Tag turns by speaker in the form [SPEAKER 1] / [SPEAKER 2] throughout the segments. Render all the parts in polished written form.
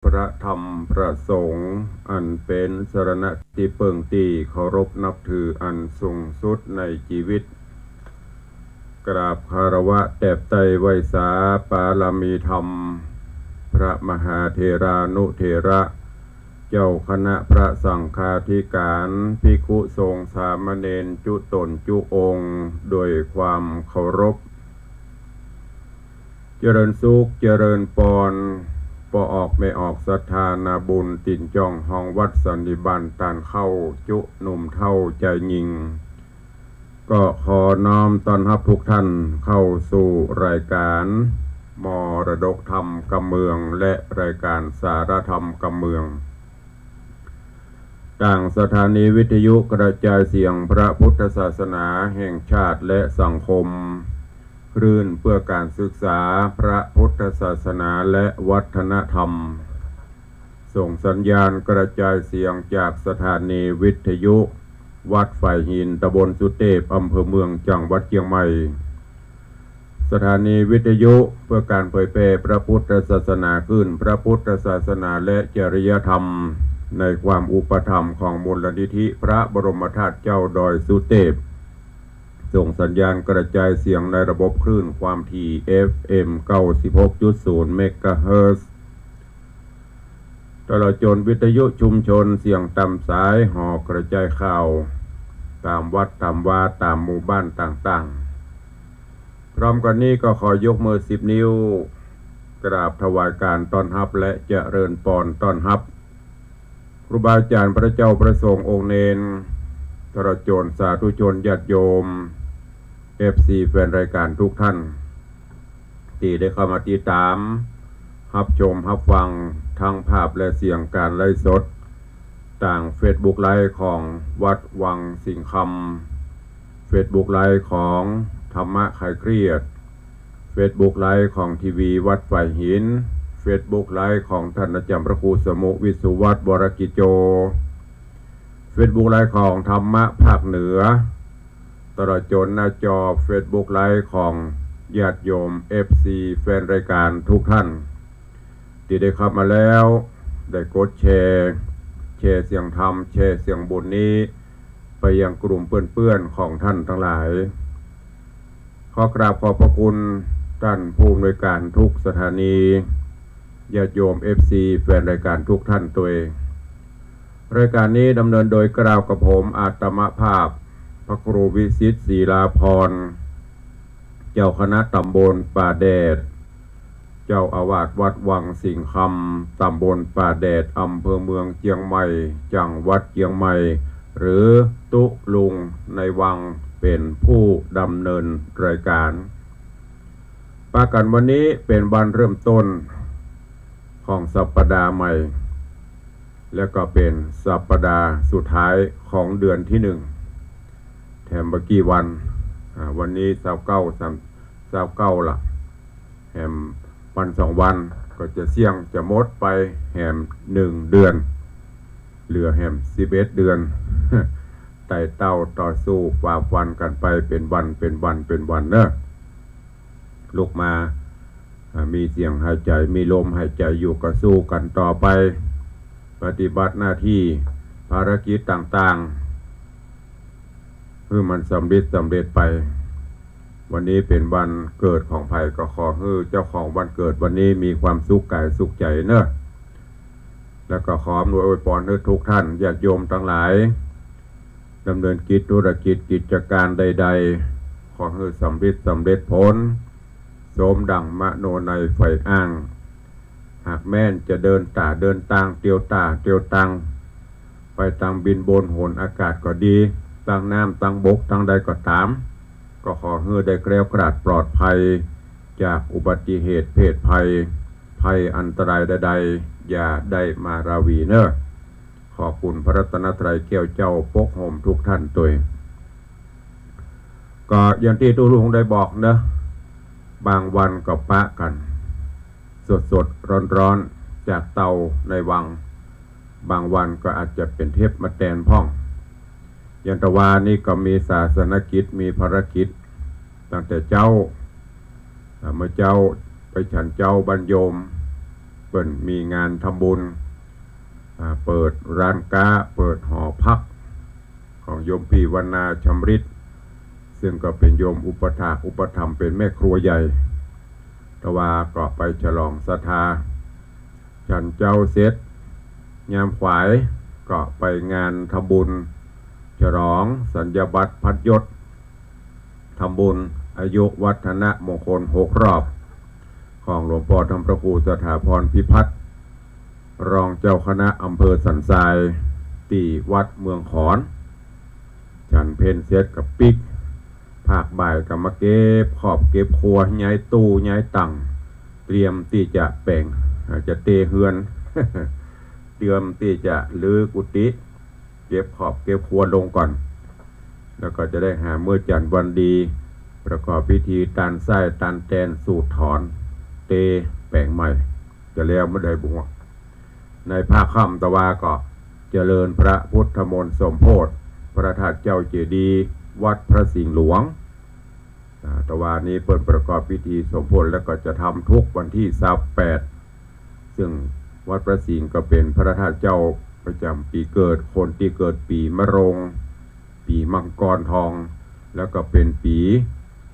[SPEAKER 1] พระธรรมพระสงฆ์อันเป็นสรณะที่เปิ่งตีเคารพนับถืออันสูงสุดในชีวิตกราบคารวะแตบไตรไวสาปาลมีธรรมพระมหาเถรานุเถระเจ้าคณะพระสังฆาธิการภิกขุสงฆ์สามเณรจุตนจุองค์โดยความเคารพเจริญสุขเจริญปอนปออกไม่ออกศรัทธานาบุญตินจ่องห้องวัดสันนิบาตตานเข้าจุหนุ่มเท่าใจยิงก็ขอน้อมต้อนรับทุกท่านเข้าสู่รายการมรดกธรรมกำเมืองและรายการสารธรรมกำเมืองต่างสถานีวิทยุกระจายเสียงพระพุทธศาสนาแห่งชาติและสังคมคลื่นเพื่อการศึกษาพระพุทธศาสนาและวัฒนธรรมส่งสัญญาณกระจายเสียงจากสถานีวิทยุวัดฝ่ายหินตำบลสุเทพอำเภอเมืองจังหวัดเชียงใหม่สถานีวิทยุเพื่อการเผยแพร่พระพุทธศาสนาขึ้นพระพุทธศาสนาและจริยธรรมในความอุปถัมภ์ของมูลนิธิพระบรมธาตุเจ้าดอยสุเทพส่งสัญญาณกระจายเสียงในระบบคลื่นความถี่ FM 96.0 เมกะเฮิรตซ์ตลอดจนวิทยุชุมชนเสียงตามสายห่อกระจายข่าวตามวัดตามวาตามหมู่บ้านต่างๆพร้อมกันนี้ก็ขอยกมือ10 นิ้วกราบถวายการต้อนรับและเจริญพรต้อนรับครูบาอาจารย์พระเจ้าประสงค์องค์เนรตลอดจนสาธุชนญาติโยมFC แฟนรายการทุกท่านที่ได้เข้ามาติดตามรับชมรับฟังทั้งภาพและเสียงการไลฟ์สดต่าง Facebook ไลฟ์ของวัดวังสิงห์คำ Facebook ไลฟ์ของธรรมะคลายเครียด Facebook ไลฟ์ของทีวีวัดฝ่ายหิน Facebook ไลฟ์ของท่านอาจารย์พระครูสมุวิสุวัฒน์วรกิจโจFacebook ไลฟ์ของธรรมะภาคเหนือตลอดจนหน้าจอ Facebook ไลฟ์ของญาติโยม FC แฟนรายการทุกท่านที่ได้เข้ามาแล้วได้กดแชร์เสียงธรรมแชร์เสียงบุญนี้ไปยังกลุ่มเพื่อนๆของท่านทั้งหลายขอกราบขอบพระคุณท่านผู้อำนวยการทุกสถานีญาติโยม FC แฟนรายการทุกท่านตัวเองรายการนี้ดำเนินโดยกล่าวกับผมอาตมภาพพระครูวิสิทธิ์ศิลาภรณ์เจ้าคณะตำบลป่าแดดเจ้าอาวาสวัดวังสิงห์คำตำบลป่าแดดอำเภอเมืองเชียงใหม่จังหวัดเชียงใหม่หรือตุลุงในวังเป็นผู้ดำเนินรายการปากันวันนี้เป็นวันเริ่มต้นของสัปดาห์ใหม่และก็เป็นสัปดาห์สุดท้ายของเดือนที่1แถมเมื่อกี้วันนี้29ละแถมวัน2 วันก็จะเสี่ยงจะหมดไปแถม1 เดือนเหลือแถม11 เดือน ไต่เต้าต่อสู้ฝ่าฟันกันไปเป็นวันเนอะลุกมามีเสียงหายใจมีลมหายใจอยู่ก็สู้กันต่อไปปฏิบัติหน้าที่ภารกิจต่างๆเพื่อมันสำเร็จไปวันนี้เป็นวันเกิดของไผ่ก็ขอให้เจ้าของวันเกิดวันนี้มีความสุขกายสุขใจเนอะแล้วก็ขออำนวยอวยพรให้ทุกท่านญาติโยมทั้งหลายดำเนินกิจธุรกิจกิจการใดๆขอให้สำเร็จผลสมดังมโนในไฟอ้างหากแม่นจะเดินต่างเตียวตังไปทางบินบนโหนอากาศก็ดีทางน้ำทางบกทางใดก็ตามก็ขอให้ได้แคล้วคลาดปลอดภัยจากอุบัติเหตุเพศภัยอันตรายใดๆอย่าได้มาราวีเนอะขอบคุณพระรัตนตรัยแก้วเจ้าปกห่มทุกท่านตัวก็อย่างที่ทุกลุงได้บอกเนอะบางวันก็ปะกันสดร้อนจากเตาในวังบางวันก็อาจจะเป็นเทพมาแตนพ่องยันตวานี่ก็มีศาสนกิจมีภารกิจตั้งแต่เมื่อเจ้าไปฉันเจ้าบรรยม เปิ่นมีงานทำบุญเปิดร้านค้าเปิดหอพักของโยมพี่วรรณาชำริดซึ่งก็เป็นโยมอุปถากอุปถัมภ์เป็นแม่ครัวใหญ่แต่ว่าก็ไปฉลองศรัทธาฉันเจ้าเสร็จยามขวายก็ไปงานทำบุญฉลองสัญญบัตรพัดยศทำบุญอายุวัฒนมงคล6 รอบของหลวงพ่อธรรมพระครูสถาพรพิพัฒน์รองเจ้าคณะอำเภอสันทรายที่วัดเมืองขอนฉันเพนเสร็จกับปิกภาคบ่ายกับมาเก็บขอบเก็บครัวย้ายตู้ย้ายตังเตรียมที่จะแป่งจะเตะเฮือน เตรียมที่จะลื้อกุฏิเก็บขอบเก็บครัวลงก่อนแล้วก็จะได้หาเมื่อจันทร์วันดีประกอบพิธีตันไส้ตันแตนสูตรถอนเตะแป่งใหม่จะแล้วไม่ได้บุญในภาคค่ำตะวาก็เจริญพระพุทธมนต์สมโภชพระธาตุเจ้าเจดีย์วัดพระสิงห์หลวงตะวานี้เปิดประกอบพิธีสมโภชแล้วก็จะทำทุกวันที่28ซึ่งวัดพระสิงห์ก็เป็นพระธาตุเจ้าประจำปีเกิดคนที่เกิดปีมะโรงปีมังกรทองแล้วก็เป็นปี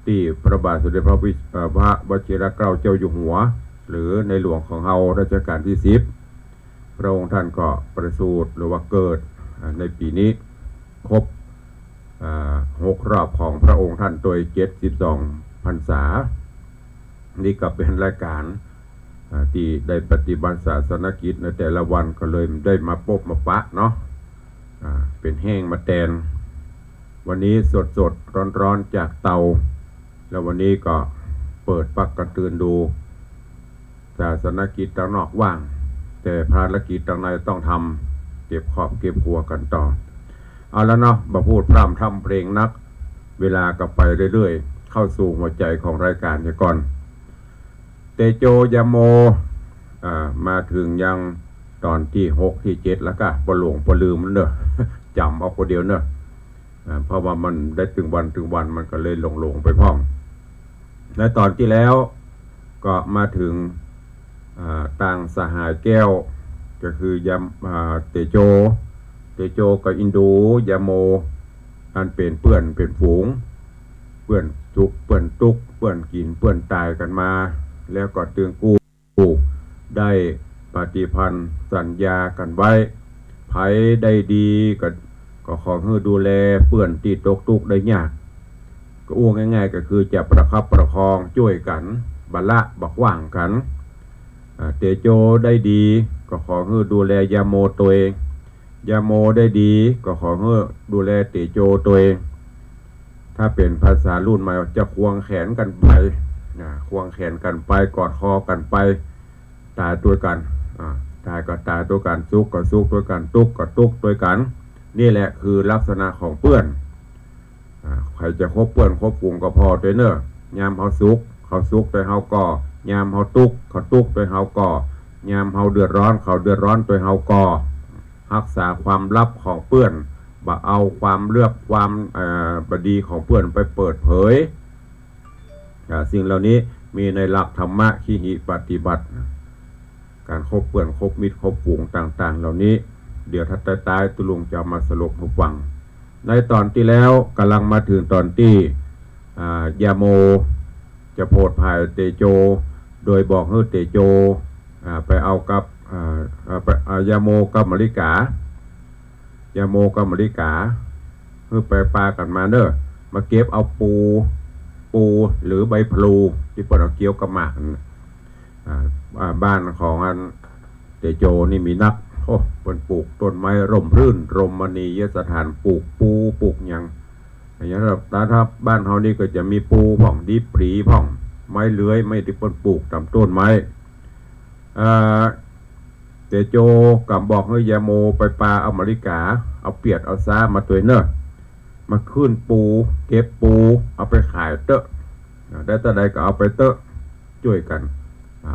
[SPEAKER 1] ที่พระบาทสมเด็จพระวชิรเกล้าเจ้าอยู่หัวหรือในหลวงของเฮารัชกาลที่10พระองค์ท่านก็ประสูติหรือว่าเกิดในปีนี้ครบ6 รอบของพระองค์ท่านโดย72 พรรษานี่ก็เป็นรายการที่ได้ปฏิบัติศาสนกิจในแต่ละวันก็เลยได้มาพบมาปะเนาะเป็นแห้งมาแตนวันนี้สดร้อนจากเตาแล้ววันนี้ก็เปิดปักกระตือนดูศาสนกิจตางนอกว่างแต่ภารกิจตางในต้องทำเก็บขอบเก็บครัวกันต่อเอาแล้วเนาะมาพูดพร่ำทำเพลงนักเวลาก็ไปเรื่อยๆเข้าสู่หัวใจของรายการก่อนเตโจยโมมาถึงยังตอนที่6ที่7แล้วก็ปหลงปลืมมันเนอะ จำเอาคนเดียวเนอะเพราะว่ามันได้ถึงวันมันก็เลยหลงไปพ้องและตอนที่แล้วก็มาถึงต่างสหายแก้วก็คือยเตโจกับอินดูยโมอันเป็นเปื่อนเป็นฝูงเปื่อนทุกเปื่อนตุกเปื่อนกินเปื่อนตายกันมาแล้วก็ตึงกูได้ปฏิพันธ์สัญญากันไว้ไผได้ดีก็ขอให้ดูแลเปื่อนตีตกตุกได้ยากก็อ้วงง่ายๆก็คือจะประคับประคองช่วยกันบัลละบักว่างกันเตโจได้ดีก็ขอให้ดูแลยาโมตัวเองยาโมได้ดีก็ขอให้ดูแลเตโจตัวเองถ้าเป็นภาษารุ่นใหม่จะควงแขนกันไปควงแขนกันไปกอดคอกันไปตายตัวกันตายก็ตายตัวกันซุกก็ซุกตัวกันตุกก็ตุกตัวกันนี่แหละคือลักษณะของเพื่อนใครจะคบเพื่อนคบกลุ่มก็พอตัวเนอะยามเขาซุกตัวเฮาก่อยามเขาตุกเขาตุกตัวเฮาก่อยามเฮาเดือดร้อนเขาเดือดร้อนตัวเฮาก่อรักษาความลับของเพื่อนบ่เอาความเลือกความบดีของเพื่อนไปเปิดเผยสิ่งเหล่านี้มีในหลักธรรมะขีหิปฏิบัติการคบเพื่อนคบมิตรคบฝูงต่างๆเหล่านี้เดี๋ยวถ้าตายตุลุงจะมาสรุปให้ฟังในตอนที่แล้วกำลังมาถึงตอนที่ยาโมจะโพดภายเตโจโดยบอกให้เตโจไปเอากับยาโมกับมลิกาเพื่อไปปากันมาเนอะมาเก็บเอาปูหรือใบพลูที่ปนเอาเกี่ยวกับหมากบ้านของอันเตโจนี่มีนักเป็นปลูกต้นไม้ร่มรื่นรมณียสถานปลูกปูปลูกอย่างนี้ถ้าบ้านเขานี่ก็จะมีปูผ่องดิบปรีผ่องไม้เลื้อยไม่ที่ปนปลูกตามต้นไม้เตโจกับบอกให้ยาโมไปปลาอเมริกาเอาเปียดเอาซ่ามาตัวเนอะมาขึ้นปูเก็บปูเอาไปขายเตอะได้แต่ใดก็เอาไปเตอะช่วยกัน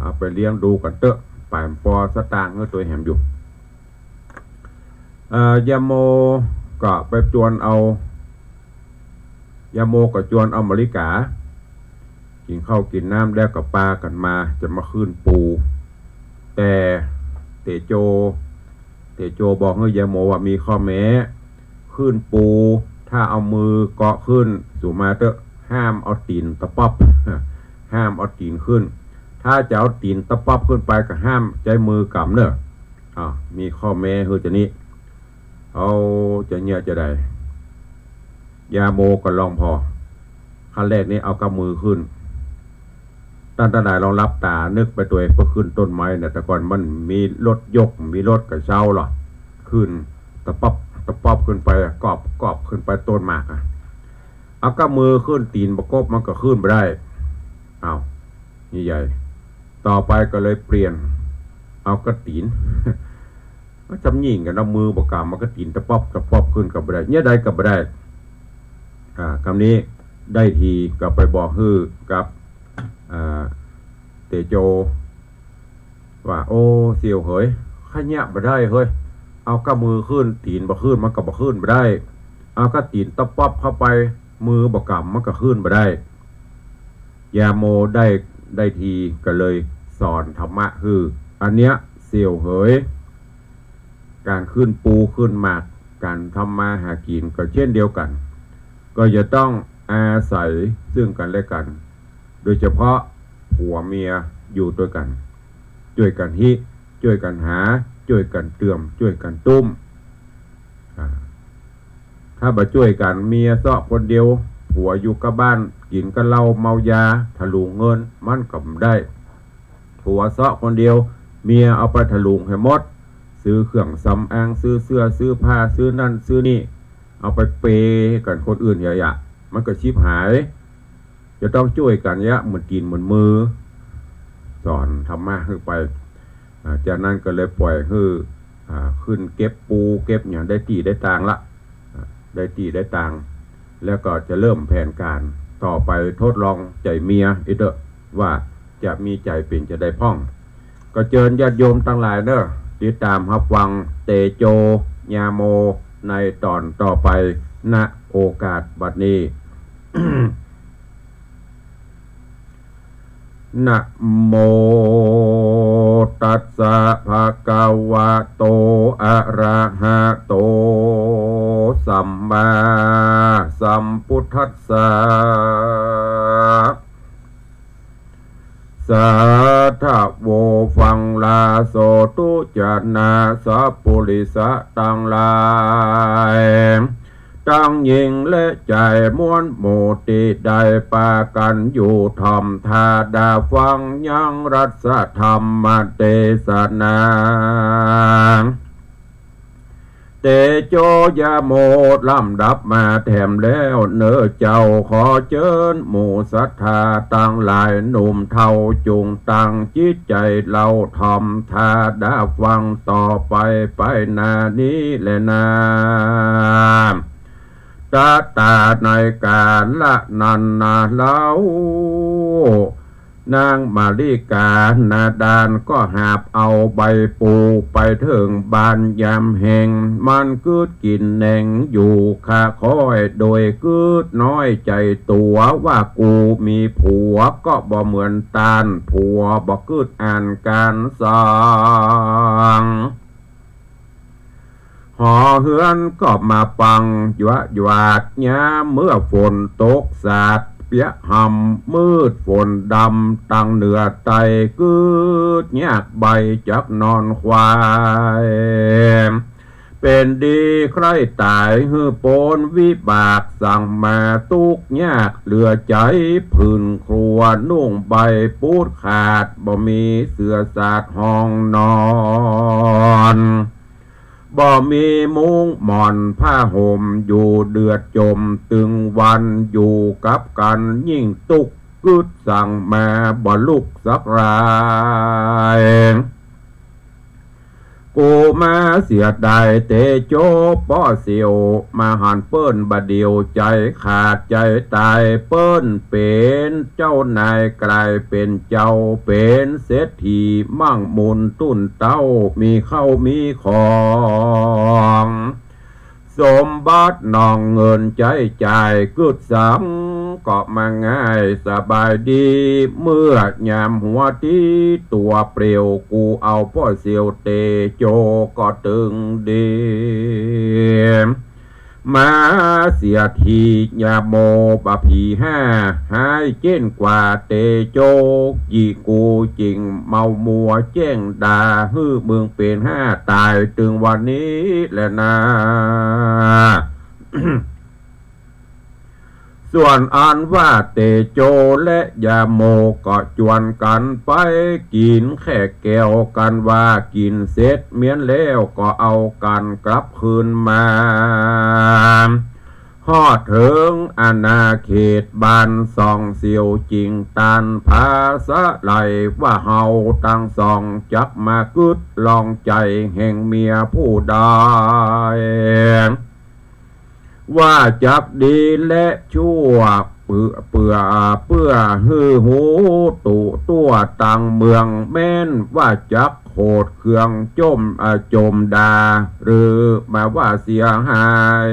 [SPEAKER 1] เอาไปเลี้ยงดูกันเตอะป่ายปอสตางค์ก็ตัวแหมอยู่ยาโมก็ไปจวนเอายาโมก็จวนเอาอเมริกากินข้าวกินน้ำแล้วกับปลากันมาจะมาขึ้นปู แต่เตโจบอกให้ยาโมว่ามีข้อแม้ขึ้นปูถ้าเอามือเกาะขึ้นสู่มาเตอะห้ามเอาตีนตะป๊อบห้ามเอาตีนขึ้นถ้าจะเอาตีนตะป๊อบขึ้นไปก็ห้ามใจมือกำเนอะมีข้อแม้คือจะนี้เอาจะเงียจะได้ยาโมก็ลองพอขั้นแรกนี้เอากำมือขึ้นตั้งแต่ไหนลองรับตานึกไปตัวเองเพื่อขึ้นต้นไม้เนี่ยแต่ก่อนมันมีรถยกมีรถกระเช้าหรอขึ้นตะป๊อบขึ้นไปกอบขึ้นไปต้นหมากเอากำมือขึ้นตีนประกบมันก็ขึ้นไปได้นี่ใหญ่ต่อไปก็เลยเปลี่ยนเอากระตีนจำยิ่งกันเอามือประกามมันก็ตีนตะป๊อบขึ้นกับไปได้เนี่ยได้กับไปได้คำนี้ได้ทีก็ไปบอกฮือกับเตโจว่าโอ้เสี่ยวเฮ้ยขยะไปได้เฮ้ยเอากระมือขึ้นตีนบ่ขึ้นมันก็บ่ขึ้นไปได้เอากระตีนตะป๊อบเข้าไปมือบ่กำมันก็ขึ้นไปได้ยาโมได้ทีก็เลยสอนธรรมะคืออันเนี้ยเสี่ยวเฮ้ยการขึ้นปูขึ้นหมากการทำมาหากินก็เช่นเดียวกันก็จะต้องอาศัยซึ่งกันและกันโดยเฉพาะผัวเมียอยู่ด้วยกันช่วยกันช่วยกันหาช่วยกันเตื่อมช่วยกันตุ้มถ้าบ่ช่วยกันเมียเสาะคนเดียวผัวอยู่กับบ้านกินก็เหล้าเมายาทะลุเงินมันก็ได้ผัวเสาะคนเดียวเมียเอาไปทะลุให้หมดซื้อเครื่องสำอางซื้อเสื้อซื้อผ้าซื้อนั่นซื้อนี่เอาไปเปกันคนอื่นเยอะๆมันก็ชิบหายจะต้องช่วยกันเหมือนกินเหมือนมือสอนธรรมะขึ้นไปจากนั้นก็เลยปล่อยขึ้นเก็บปูเก็บอย่างได้ตีได้ตังละได้ตีได้ตังแล้วก็จะเริ่มแผนการต่อไปทดลองใจเมียอีกเด้อว่าจะมีใจเป็นจะได้พ่องก็เชิญญาติโยมทั้งหลายเด้อติดตามรับฟังเตโจยาโมในตอนต่อไปณโอกาสบัดนี้ นะโมตัสสะภะคะวะโตอะระหะโตสัมมาสัมพุทธัสสะสัทธโวฟังลาโสตุจนาสัพพุริสะตังหลายตั้งยิงและใจม้วนโมติได้ปากันอยู่ทอมทาดาฟังยังรัสธรรมเทศนาเตโจยาโมลำดับมาแถมแล้วเนื้อเจ้าขอเชิญหมู่ศรัทธาตั้งหลายหนุ่มเท่าจุงตั้งจิตใจเราทอมทาดาฟังต่อไปนานี้และนาตาในการละนันนาเล่านางมาริกานาดานก็หาบเอาใบปูไปถึงบานยามแห่งมันกืดกินแหน่งอยู่ข้าคอยโดยกืดน้อยใจตัวว่ากูมีผัวก็บ่เหมือนตานผัวบ่กืดอ่านการสองหอเฮือนก็มาปังหวาดยามเมื่อฝนตกสาดเปียหำมืดฝนดำตั้งเหนือไตกืดแยกใบจักนอนควายเป็นดีใครตายฮือโปนวิบากสั่งมาตุกยากเหลือใจพื้นครัวนุ่งใบปูดขาดบ่มีเสื้อสาดห้องนอนบ่มีมุ้งหมอนผ้าห่มอยู่เดือดจมตึงวันอยู่กับกันยิ่งตุกกึดสั่งมาบ่ลุกสักรายกูมาเสียดายเตโจป้อเสียวมาหันเปิ้นบาเดียวใจขาดใจตายเปิ้นเป็นเจ้านายกลายเป็นเจ้าเป็นเศรษฐีมั่งมุนตุ้นเต้ามีเข้ามีของสมบัตินองเงินใจจ่ายกึดสัง ก็มาง่ายสบายดีเมื่อยามหัวที่ตัวเปลี่ยวกูเอาพ่อเสียวเตโจก็ตึงดีมาเสียทียาโมบะผีห้าหายเจ้นกว่าเตโจยีกูจริงเมามัวแจ้งดาฮื้อเมืองเป็นห้าตายถึงวันนี้แหละนะ ส่วนอันว่าเตโจและยาโมก็จวนกันไปกินแค่แก้วกันว่ากินเสร็จเมียนแล้วก็เอากันกลับคืนมาฮอดถึงอาณาเขตบ้านสองเสียวจริงตันภาษาไหลว่าเฮาตั้งสองจักมากึดลองใจแห่งเมียผู้ใดว่าจับดีและชั่วเปื่อฮือหูตุตัวตังเมืองแม่นว่าจักโหดเครื่องจมดาหรือมาว่าเสียหาย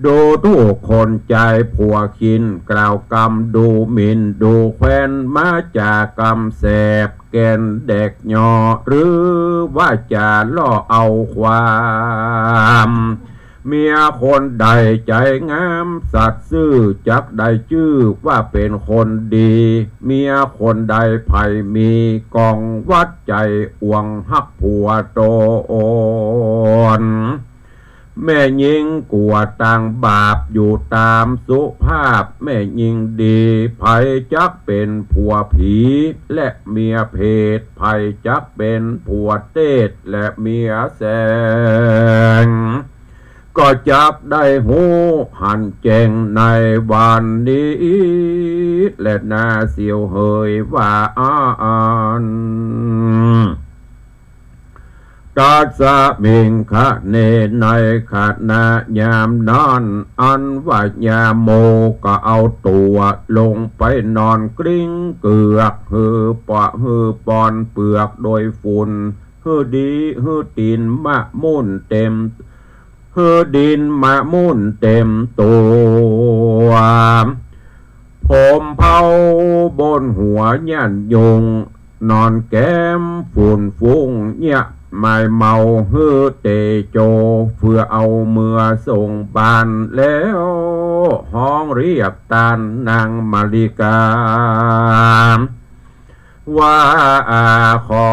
[SPEAKER 1] ดูทุกคนใจผัวคินกล่าวกรรมดูหมิ่นดูแควนมาจากกรรมแสบแกนเด็กหยอหรือว่าจะล่อเอาความเมียคนใดใจงามสัตย์ซื่อจักได้ชื่อว่าเป็นคนดีเมียคนใดไผ่มีกองวัดใจอวงฮักผัวโตนแม่ยิงกลัวต่างบาปอยู่ตามสุภาพแม่ยิงดีไผ่จักเป็นผัวผีและเมียเพศไผ่จักเป็นผัวเตศและเมียแสงก็จับได้หูหันแจงในวันนี้และนาเสียวเฮยว่าอ่านตัสสะมิงคะเนในขณะยามนั้นอันว่ายาโมก็เอาตัวลงไปนอนกลิ้งเกือกฮือปอนเปลือกโดยฝุ่นฮือดีฮือตีนมะมุ่นเต็มฮือดินมะมุ่นเต็มตัวผมเผาบนหัวยันยงนอนแก้มฝุ่นฟุ้งเนี่ยไม่เมาฮือเตโจเพื่อเอาเมื่อส่งบานแล้วห้องเรียกตานนางมาริกาว่าขอ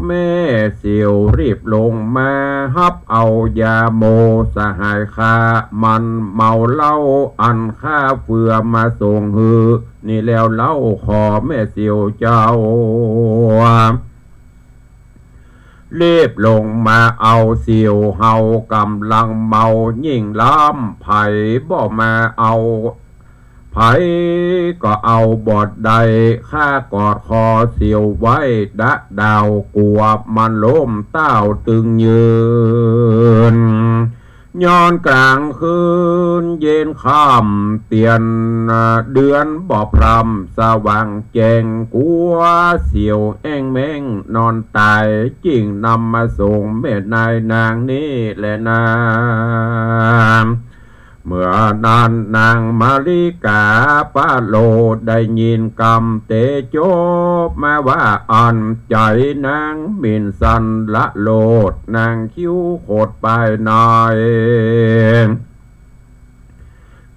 [SPEAKER 1] แม่เสียวรีบลงมาฮับเอายาโมสหายข้ามันเมาเหล้าอันข้าเฟือมาส่งฮือนี่แล้วเล่าขอแม่เสียวเจ้ารีบลงมาเอาเสียวเฮากำลังเมายิ่งล้ำไผ่บ่มาเอาไผ่ก็เอาบอดใดข้ากอดคอเสียวไว้ดะดาวกลัวมันล้มเต้าตึงยืนย้อนกลางคืนเย็นค่ำเตียนเดือนบ่พรำสว่างแจงกัวเสียวแองแมงนอนตายจิงนำมาส่งแม่นายนางนี้แหละนางเมื่อนานนางมาริกาปาโลได้ยินกำเตโจมาว่าอันใจนางมินสันละโลดนางคิ้วโคดไปหน่อย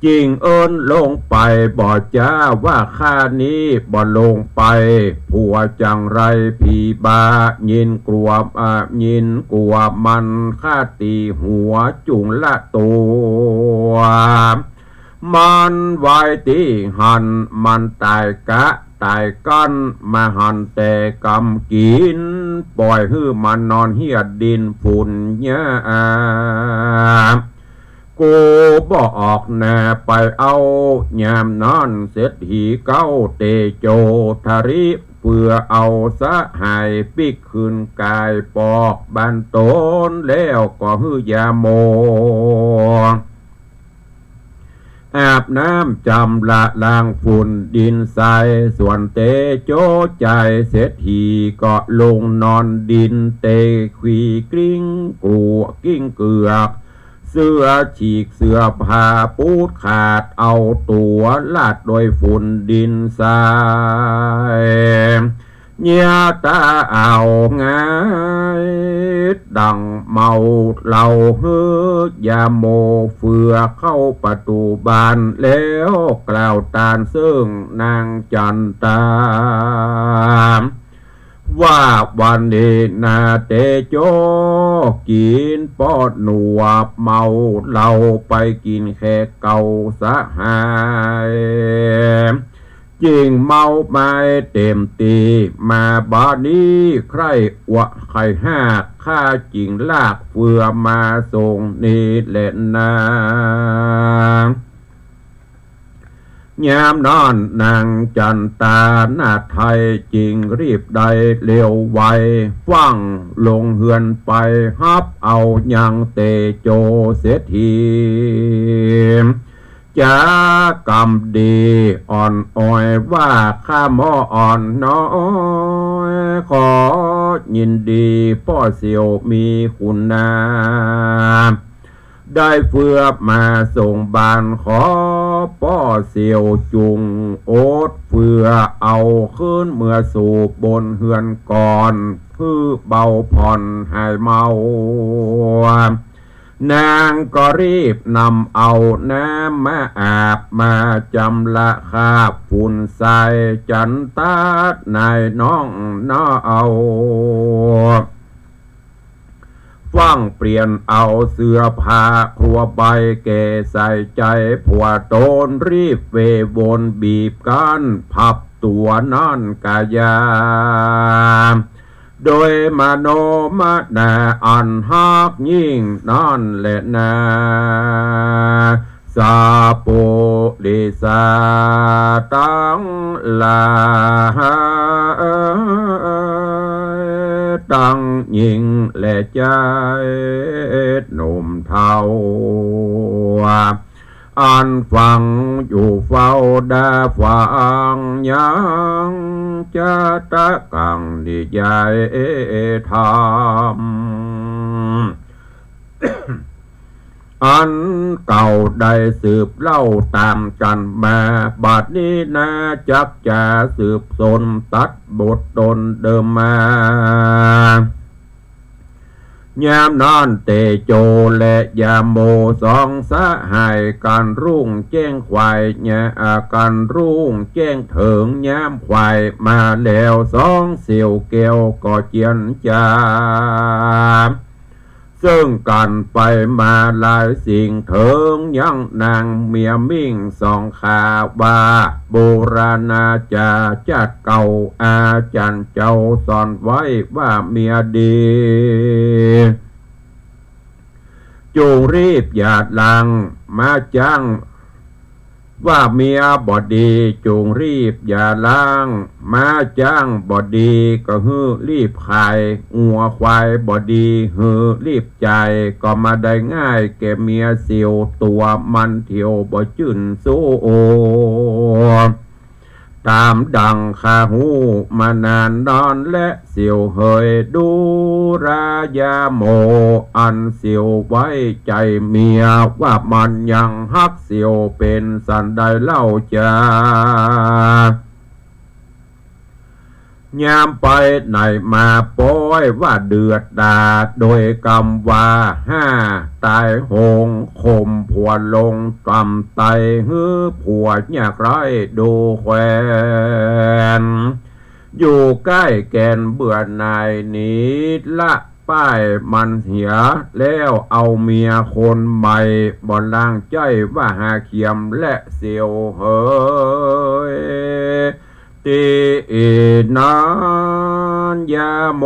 [SPEAKER 1] จริงเอิ้นลงไปบ่จ้าว่าข้านี้บ่ลงไปผัวจังไรผีบายินกลัวมันข้าตีหัวจุงละตัวมันไว้ตีหันมันตายกันมาหันแต่กำกินปล่อยฮื้อมันนอนเหียดดินฝุ่นเนี่ยกูบ่ออกแน่ไปเอายามนั้นเสร็จหีเก้าเตโจทาริเพื่อเอาสะหายปิกคืนกายปอกบันโตนแล้วก็ฮื้อยาโมอาบน้ำจำละล้างฝุ่นดินทรายส่วนเตโจใจเสร็จหีก็ลงนอนดินเตควีกลิ้งกลัวกิ้งเกือก เสื้อฉีกเสื้อผ้าปูดขาดเอาตัวลาดโดยฝุ่นดินทรายเนียตาเอาง่ายดังเมาเหล่าเฮือยาโมเฟือเข้าประตูบานแล้วกล่าวตานซึ่งนางจันตาว่าวันนี้นาเตโจกินปอดหนวบเมาเราไปกินแค่เก่าสะหายจริงเมาไม่เต็มตีมาบ้านนี้ใครวะใครห้าข้าจริงลากเฟือมาส่งนี่แหละนายามนอนนางจันตาหน้าไทยจริงรีบใดเร็วไวฟังลงเฮือนไปฮับเอายังเตโจเสียทีจากรรมดีอ่อนอ้อยว่าข้าหมออ่อนน้อยขอยินดีพ่อเสียวมีคุณนาได้เฟือมาส่งบานขอป้อเสียวจุงโอดเฟือเอาขึ้นเมื่อสู่บนเฮือนก่อนเพื่อเบาผ่อนให้เมานางก็รีบนำเอาน้ำมาอาบมาจำละคาบฝุ่นใส่จันตานายน้องน้อเอาฟังเปลี่ยนเอาเสื้อผ้าครัวใบเกใส่ใจผัวโตนรีบเววนบีบกันพับตัวนั่นกายาโดยมโนมนาอันฮักยิ่งนั่นแหละนาสาปุริสาตังลาตังยิ่งและใจหนุ่มเทาอันฟังอยู่เฝ้าดาฟังยังจะตะกังนิยายธรรมอันเก่าได้สืบเล่าตามกันมาบัดนี้นาจักจะสืบสนตัดบทตนเดิมมายามนอนเตโจและยามโมสองสหายการรุ่งแจ้งควายเนี่ยการรุ่งแจ้งเถิงยามควายมาแล้วสองเสี่ยวเกวก็เจียนจาซึ่งกันไปมาหลายสิ่งเถิงยังนางเมียมิ่งสองขาว่าโบราณาจาจัดเก่าอาจารย์เจ้าสอนไว้ว่าเมียดีจงรีบหยาดลังมาจ้างว่าเมียบอดีจงรีบอย่าล้างมาจ้างบอดีก็ฮือรีบขายงัวควายบอดีฮือรีบใจก็มาได้ง่ายแก่เมียเสียวตัวมันเที่ยวบ่จื่นสู้ตามดังข้าหูมานานนอนและเสียวเฮยดูรายาโมอันเสียวไว้ใจเมียว่ามันยังฮักเสียวเป็นสันได้เล่าจายามไปไหนมาป้อยว่าเดือดดาดโดยกำว่าห้าตายโหงคมผัวลงกำไตฮื้อผัวอยากไรดูแควนอยู่ใกล้แกนเบื่อนายนี้ละป้ายมันเหียแล้วเอาเมียคนใหม่บนล่างใจว่าหาเขียมและเสียวเฮยตีนานยาโม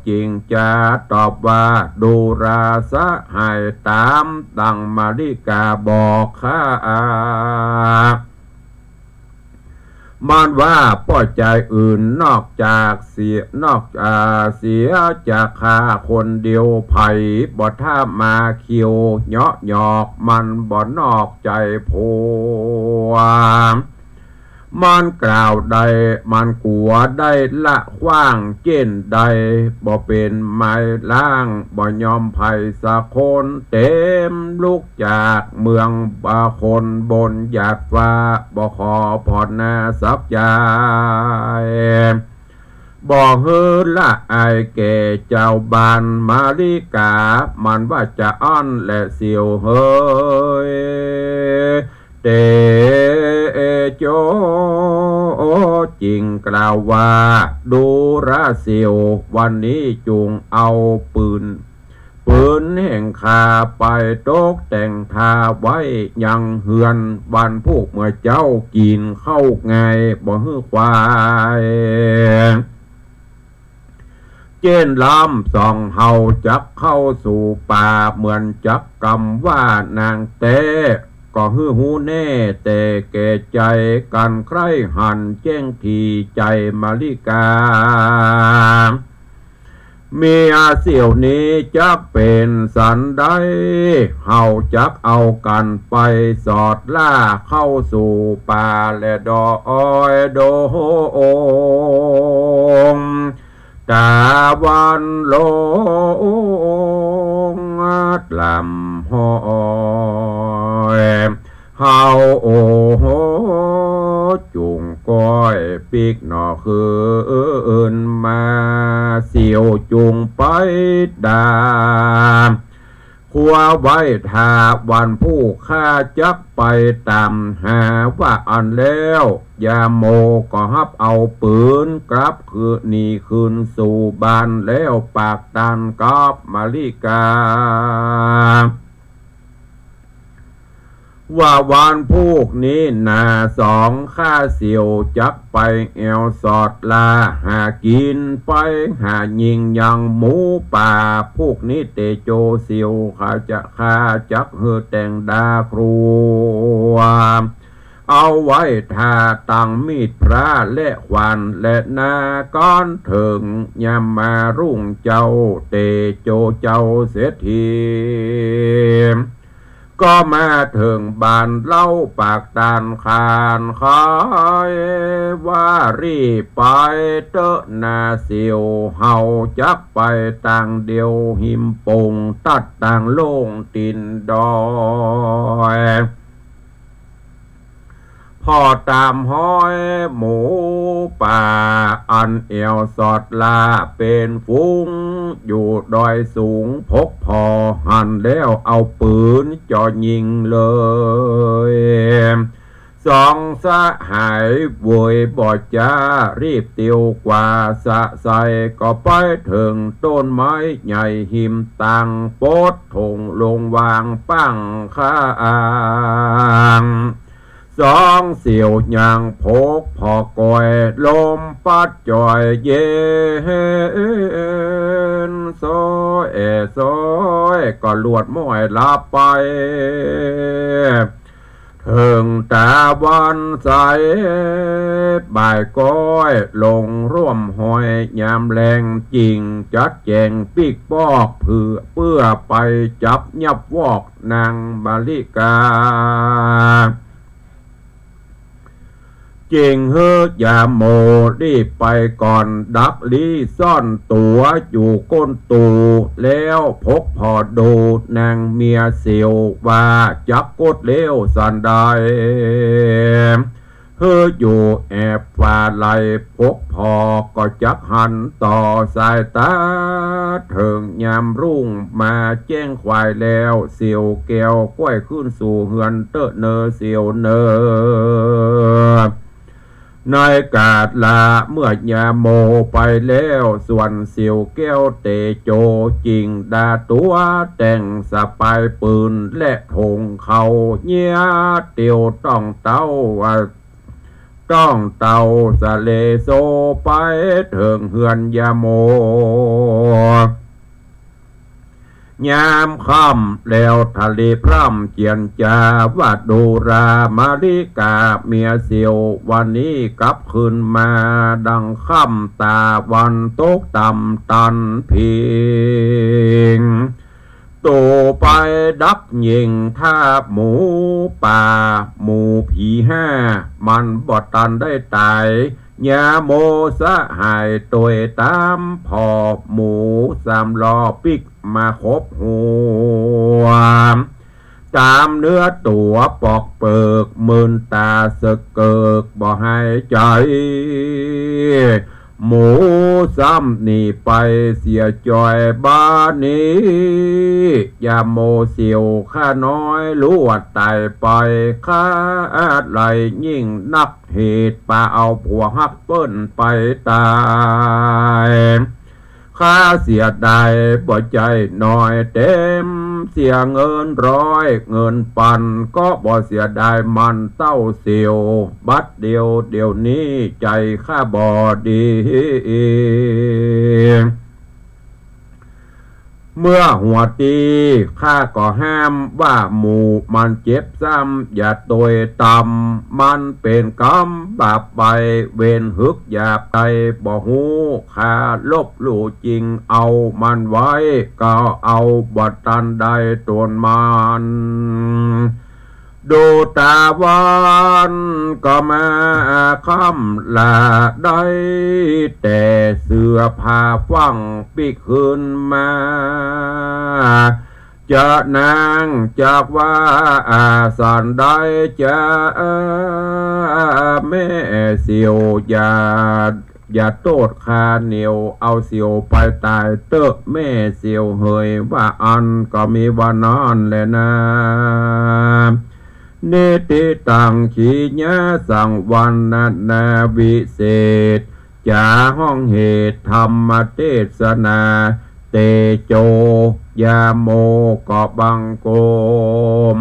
[SPEAKER 1] จริงจะตอบว่าดูราสะหายตามดังมาริกาบอกข้ามันว่าป้อใจอื่นนอกจากเสียจากข้าคนเดียวไผ่บ่ถ้ามาเคียวเหาะหยอกมันบ่นอกใจผัว มันกล่าวใดมันกัวได้ละขว้างเจนใดบ่เป็นไม้ล่างบ่ยอมไผ่สะคนเต็มลูกจากเมืองบาคนบนหยาดฟ้าบ่ขอผ่อนนาสับใจบ่เฮือละอายแก่เจ้าบานมาริกามันว่าจะอ้อนและเสียวเฮยเตโจจริงกล่าวว่าดูราเสียววันนี้จุงเอาปืนแห่งคาไปตกแต่งทาไว้ยังเฮือนวันพวกเมื่อเจ้ากินเข้าไงบ่ฮือควายเจนลำส่องเฮาจักเข้าสู่ป่าเหมือนจักกำว่านางเต้ก็ฮือหูแน่แต่แก่ใจกันใครหันแจ้งทีใจมาริกาเมียเสี่ยวนี้จักเป็นสันใดเฮาจักเอากันไปสอดล่าเข้าสู่ป่าและดอยโดงตาวันลงลำหอยเฮาโอโหจุงก้อยปีกหนอคือมาเสียวจุงไปดาขัวไว้ทาวันผู้ข้าจักไปตามหาว่าอันแล้วยาโมก็ฮับเอาปืนกลับคือนี่คืนสู่บ้านแล้วปากตันกับมาริกาว่าวันพวกนี้นาสองข้าเสียวจักไปแอวสอดลาหากินไปหายิงยังหมูป่าพวกนี้เตโจเสียวข้าจักเฮือแต่งดาครัวเอาไว้ทาตั้งมีดพระและขวานและนาก้อนถึงยามมารุ่งเจ้าเตโจเจ้าเสียทีก็มาถึงบ้านเล่าปากตานคานคอยว่ารีไปเตอะนาเสียวเฮาจักไปต่างเดียวหิมปงตัดต่างโล่งตินดอยพอตามห้อยหมูป่าอันเอวสอดลาเป็นฟุ้งอยู่ดอยสูงพกพอหันแล้วเอาปืนจ่อยิงเลยสองสหายโวยบอดจ้ารีบเตียวกว่าสะใสก็ไปถึงต้นไม้ใหญ่หิมตังโปดถงลงวางปั้งข้างสองเสี่ยวยางพกพอกอยลมปัดจอยเย็นโซก็ลวดม้อยลาไปถึงตาวันใสบ่ายก้อยลงร่วมหอยยามแรงจริงจัดแจงปีกปอกเพื่อไปจับยับวอกนางมาริกาเจงเฮอยาโมรีบไปก่อนดักลีซ่อนตัวอยู่ก้นตูแล้วพกพอดูนางเมียเสียวว่าจับกดเลี้ยวสันได้เฮออยู่แอบฝ่าไหลพกพอก็จักหันต่อสายตาถึงยามรุ่งมาแจ้งควายแล้วเสียวแก้วก้อยขึ้นสู่เฮือนเตอะเนอเสียวเนอนายกาดลาเมื่อยาโมไปแล้วส่วนเสียวแก้วเตโจจริงดาตัวแต่งสะปายปืนและธงเขาเงียเตียวต้องเต้าสะเลโซไปถึงเฮือนยาโมยามค่ำแล้วทะเลพร่ำเจียนจาว่าดูรามาริกาเมียเสียววันนี้กลับคืนมาดังค่ำตาวันตกต่ำตันพิง โตไปดักยิงทาบหมูป่าหมูผีห้ามันบอดตันได้ตายยาโมสะหายตัวตามพอหมูสามล้อปิกมาคบหัวตามเนื้อตัวปอกเปิกมืนตาสะเกิกบ่หายใจหมูซ้ำนี่ไปเสียจอยบ้านนี้ยาโมเสียวข้าน้อยลวดตายไปข้าไหลยิ่งนักเหตุป่าเอาผัวฮักเปิ้นไปตายข้าเสียดายบ่ใจน้อยเต็มเสียเงินร้อยเงินปันก็บ่เสียดายมันเต้าเสียวบัดเดียวนี้ใจข้าบ่ดีเมื่อหัวตีข้าก็ห้ามว่าหมู่มันเจ็บซ้ำอย่าโดยต่ำมันเป็นกรรมบาปไปเวนหึกอย่าไปบ่หูข้าลบหลู่จริงเอามันไว้ก็เอาบัดตันได้ตวนมันดูตาวันก็มาค่ำลาได้แต่เสื้อผ้าฟังปีขึ้นมาจะนางจากว่าสันได้จะแม่เสียวอย่าโตดคาเหนียวเอาเสียวไปตายเตอะแม่เสียวเฮยว่าอันก็มีว่านอนแหละนะเนติตังขีญาสังวันนาวิเศษจาห้องเหตุธรรมเทศนาเตโจยาโมกบังโกม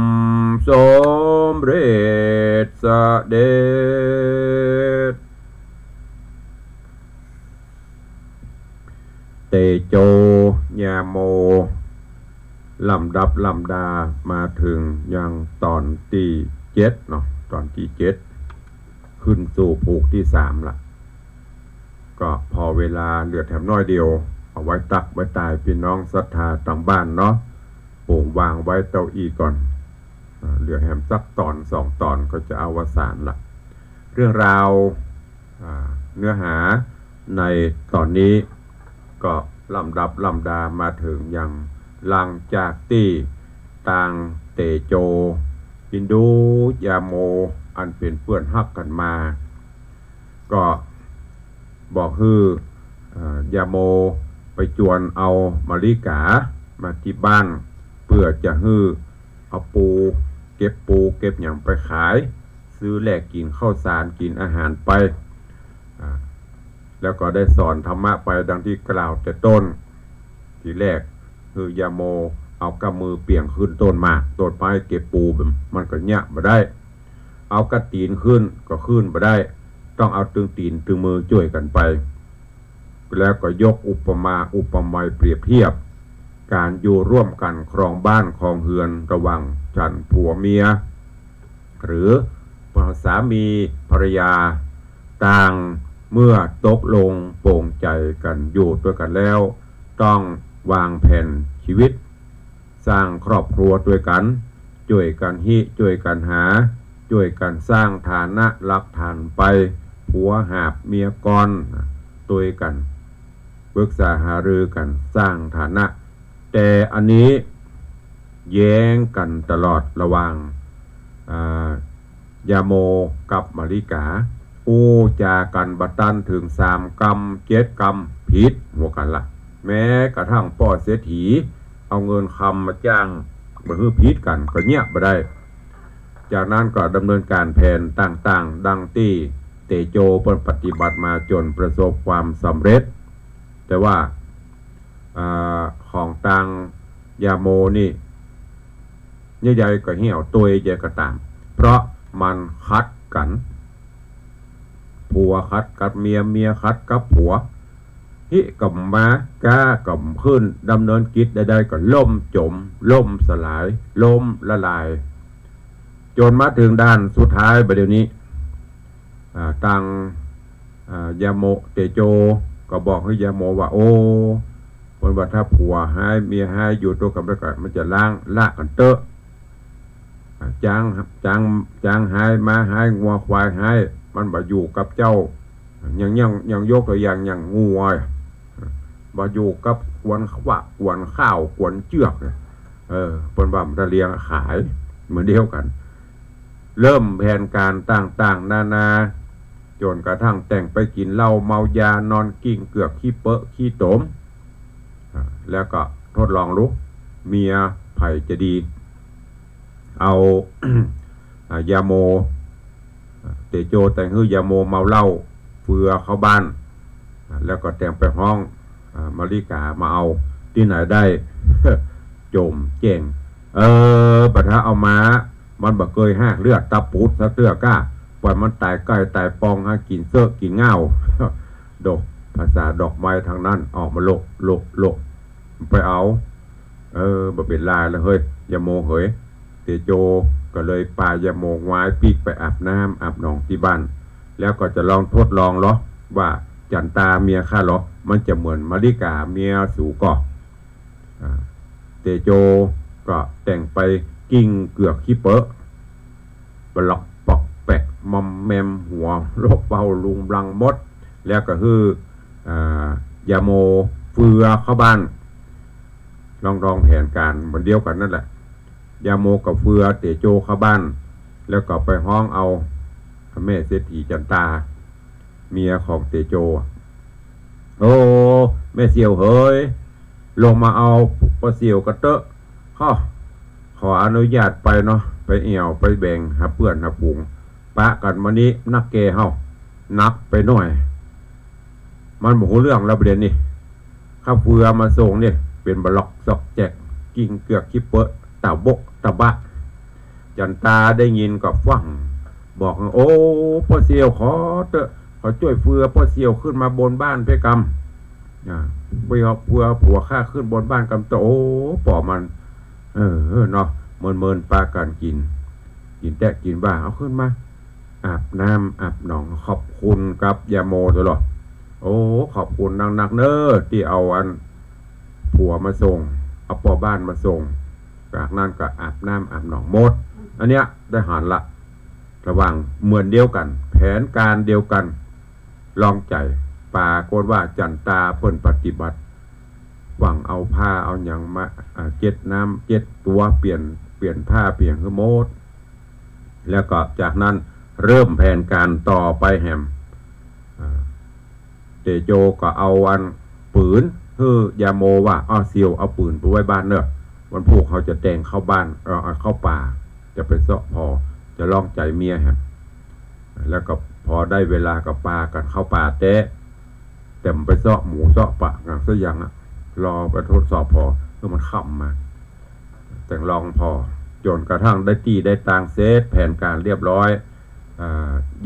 [SPEAKER 1] สมเร็จเสด็จเตโจยาโมลำดับลำดามาถึงยังตอนที่7เนาะตอนที่7ขึ้นสู่ผูกที่3ละก็พอเวลาเหลือแถมน้อยเดียวเอาไว้ตักไว้ตายพี่น้องศรัทธาต่างบ้านเนาะโป่งวางไว้เต้าอี้ก่อนเหลือแถมสักตอน2ตอนก็จะอวสานละเรื่องราวเนื้อหาในตอนนี้ก็ลำดับลำดามาถึงยังหลังจากที่ต่างเตโจอินดูยาโมอันเป็นเพื่อนฮักกันมาก็บอกคือยาโมไปจวนเอามาริกามาที่บ้านเพื่อจะเอาปูเก็บอย่างไปขายซื้อแลกกินข้าวสารกินอาหารไปแล้วก็ได้สอนธรรมะไปดังที่กล่าวแต่ต้นทีแรกคือยาโมเอากำมือเปี่ยงขึ้นต้นมาต้นไม้เก็บปูมันก็เนี่ยมาได้เอากระตีนขึ้นก็ขึ้นมาได้ต้องเอาตึงตีนตึงมือช่วยกันไปแล้วก็ยกอุปมาอุปไมยเปรียบเทียบการอยู่ร่วมกันครองบ้านครองเฮือนระหว่างฉันผัวเมียหรือสามีภรรยาต่างเมื่อตกลงโปร่งใจกันอยู่ด้วยกันแล้วต้องวางแผนชีวิตสร้างครอบครัวด้วยกันช่วยกันช่วยกันหาช่วยกันสร้างฐานะรักฐานไปผัวหาบเมียก่อนตัวกันปรึกษาหารือกันสร้างฐานะแต่อันนี้แย้งกันตลอดระหว่างยาโมกับมาริกาจากันบัตันถึง3 กรรม 7 กรรมผิดหัวกันละแม้กระทั่งพ่อเศรษฐีเอาเงินคำมาจ้างมาฮื้อผิดกันก็เงียบไปได้จากนั้นก็ดำเนินการแผนต่างๆดังที่เตโจปฏิบัติมาจนประสบความสำเร็จแต่ว่าของตังยาโมนี่ใหญ่ๆก็เหี่ยวตัวใหญ่ก็ตามเพราะมันคัดกันผัวคัดกับเมียคัดกับผัวฮิกับมากากับขึ้นดำเนินกิจใดๆก็ล่มจมล่มสลายล่มละลายจนมาถึงด้านสุดท้ายประเดี๋ยวนี้ตังยาโมเตโจก็บอกให้ยาโมว่าโอ้ คนว่าถ้าผัวให้เมียให้อยู่ตัวกับแล้วก็มันจะล้างละกันเตอะจ้างให้มาให้งัวควายให้มันบ่อยู่กับเจ้าอย่างยกตัวอย่างอย่างงัวบ่อยู่กับกวนขวะกวนข้าวกวนเจือกเปิ้นว่ามันจะเลี้ยงขายเหมือนเดียวกัน เริ่มแผนการต่างๆนานาจนกระทั่งแต่งไปกินเหล้าเมายานอนกิ้งเกือกขี้เปอะขี้โตมแล้วก็ทดลองลุกเมียไผ่จะดีเอา ยาโมเตโจแต่งฮื้อยาโมเมาเหล้าเฟือเข้าบ้านแล้วก็แต่งไปห้องมาริกามาเอาที่ไหนได้ โจมเก่งปะทะเอามามันบ่เคยห้าเลือดตะปูดสะเตื้อก้าปล่อยมันตายใกล้ตายปองหากินเสื้อกินเงา ดอกภาษาดอกไม้ทางนั้นออกมาโลกไปเอาบ่เป็นลายแล้วเฮ้ยยาโมเฮ้ยเตโจก็เลยปายาโมงไว้ปีกไปอาบน้ำอาบหนองที่บ้านแล้วก็จะลองทดลองเหรอว่าจันตาเมียข้าเหรอมันจะเหมือนมาริกาเมียสูก่อเตโจก็แต่งไปกิ้งเกือกขี้เปอะบล็อกปอกแปกมอมแมมหัวโรคเบาลุงบลังมดแล้วก็คือยาโมเฟือเข้าบ้านลองแผนการเหมือนเดียวกันนั่นแหละยาโมกับเฟือเตโจเข้าบ้านแล้วก็ไปห้องเอาแม่เศรษฐีจันตาเมียของเตโจโอ้แม่เสี่ยวเฮ้ยลงมาเอาปลาเสี่ยวกระเตอะขออนุญาตไปเนาะไปเอี่ยวไปแบ่งหาเพื่อนหาฝูงปะกันวันนี้นักเกเฮานับไปหน่อยมันบอกเรื่องแล้วประเด็นนี่ข้าเฟือมาส่งเนี่ยเป็นบล็อกซอกแจกกิ้งเกือกขี้เปอะตาบกตาบะจันตาได้ยินก็ฟังบอกโอ้พ่อเสี่ยวขอเตอะขอช่วยเฟือพ่อเสี่ยวขึ้นมาบนบ้านเพกรรมเฟือผัวข้าขึ้นบนบ้านกำโตโอ้ปอมันเนาะเมินปลากันกินแตะกินบ้าเอาขึ้นมาอาบน้ำอาบหนองขอบคุณกับยาโมตลอดโอ้ขอบคุณนักเนอที่เอาอันผัวมาส่งเอาปอบ้านมาส่งจากนั้นก็อาบน้ำอาบหนองหมดอันเนี้ยได้หันละระวังเหมือนเดียวกันแผนการเดียวกันลองใจปรากฏว่าจันตาเพิ่นปฏิบัติหวังเอาผ้าเอาอย่างมาเจ็ดน้ำเจ็ดตัวเปลี่ยนผ้าเปลี่ยนคือโมดแล้วก็จากนั้นเริ่มแผนการต่อไปแหมเตโจก็เอาอันปืนคือยาโมว่าเซียวเอาปืนไปไว้บ้านเนอะวันพวกเขาจะแต่งเข้าบ้านเข้าป่าจะไปเสาะพอจะลองใจเมียแหมแล้วก็พอได้เวลากับปลากันเข้าป่าแต่มไปเสาะหมูเสาะปะงานสักอย่างรอไปทดสอบพอเพื่อมันขับมาแต่งลองพอจนกระทั่งได้ตีได้ต่างเซตแผนการเรียบร้อย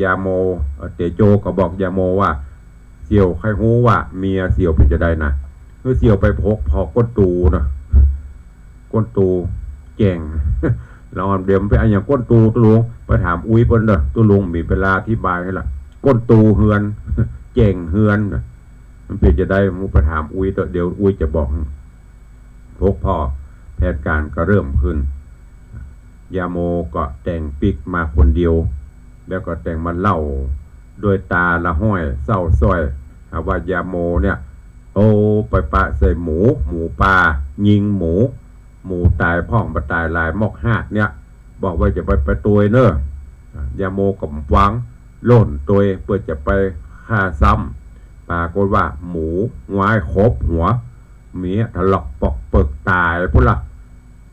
[SPEAKER 1] ยาโมเตโจก็บอกยาโมว่าเสี่ยวใครรู้ว่าเมียเสี่ยวเป็นจะได้นะคือเสี่ยวไปพกพอก้นตูนะก้นตูแก่งเราเดี๋ยวไปอันอย่างก้นตูตุลุงไปถามอุ้ยเปิ้นเด้อตุลุงมีเวลาอธิบายให้ละก้นตูเฮือนแก่งเฮือนมันเป็นจะได้มุไปถามอุ้ยเดี๋ยวอุ้ยจะบอกพกพ่อแผนการก็เริ่มขึ้นยาโมก็แต่งปิกมาคนเดียวแล้วก็แต่งมาเล่าด้วยตาละห้อยเศร้าส้อยว่ายาโมเนี่ยโอ้ไปปะใส่หมูปลายิงหมูตายพ่องปตายลายมอกหากเนี่ยบอกว่าจะไปตัวเนอะยาโมกับวังโล่นตัวเพื่อจะไปฆ่าซ้ำปรากฏว่าหมูงายครบหัวเมียถลอกปอกเปิกตายพุ่นละ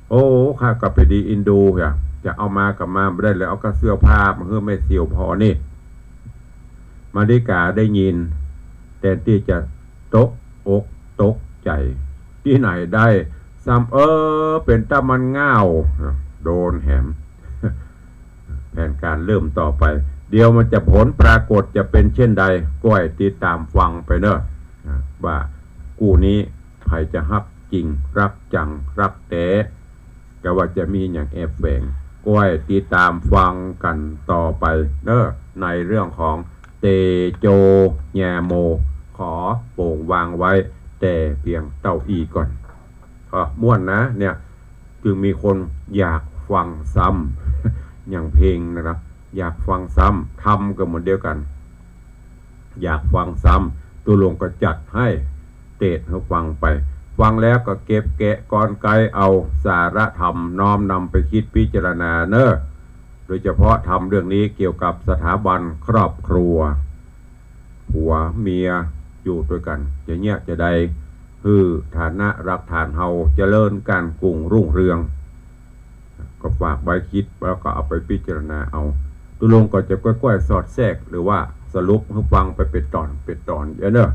[SPEAKER 1] โอ้ข้ากับไปดีอินดูเหรอจะเอามากับมาไม่ได้เลยเอากระเสื้อผ้ามันคือไม่เสียวพอนี่มาริกาได้ยินแต่ที่จะตกอกตกใจที่ไหนได้ซ้ำเป็นตามันง่าวโดนแหม แผนการเริ่มต่อไปเดี๋ยวมันจะผลปรากฏจะเป็นเช่นใดก้อยติดตามฟังไปเนอะว่ากูนี้ใครจะฮักจริงรักจังรักแต่ก็ว่าจะมีอย่างแอบแฝงก้อยติดตามฟังกันต่อไปเนอะในเรื่องของเตโจแยโมขอโป่งวางไว้ แต่เพียงเต้าอีก่อนก็ม่วนนะเนี่ยจึงมีคนอยากฟังซ้ำ อย่างเพลงนะครับอยากฟังซ้ำทำก็เหมือนเดียวกันอยากฟังซ้ำตัวลงก็จัดให้เทศให้ฟังไปฟังแล้วก็เก็บแกะกรไกเอาสาระธรรมน้อมนำไปคิดพิจารณาเนอะโดยเฉพาะทำเรื่องนี้เกี่ยวกับสถาบันครอบครัวผัวเมียอยู่ด้วยกันอย่างเงี้ยจะได้คือฐานะรักฐานเฮาเจริญการกุ้งรุ่งเรืองก็ฝากไว้คิดแล้วก็เอาไปพิจารณาเอาตุลงก็จะก้อยๆสอดแทรกหรือว่าสรุปให้ฟังไปเป็นตอนเนอะ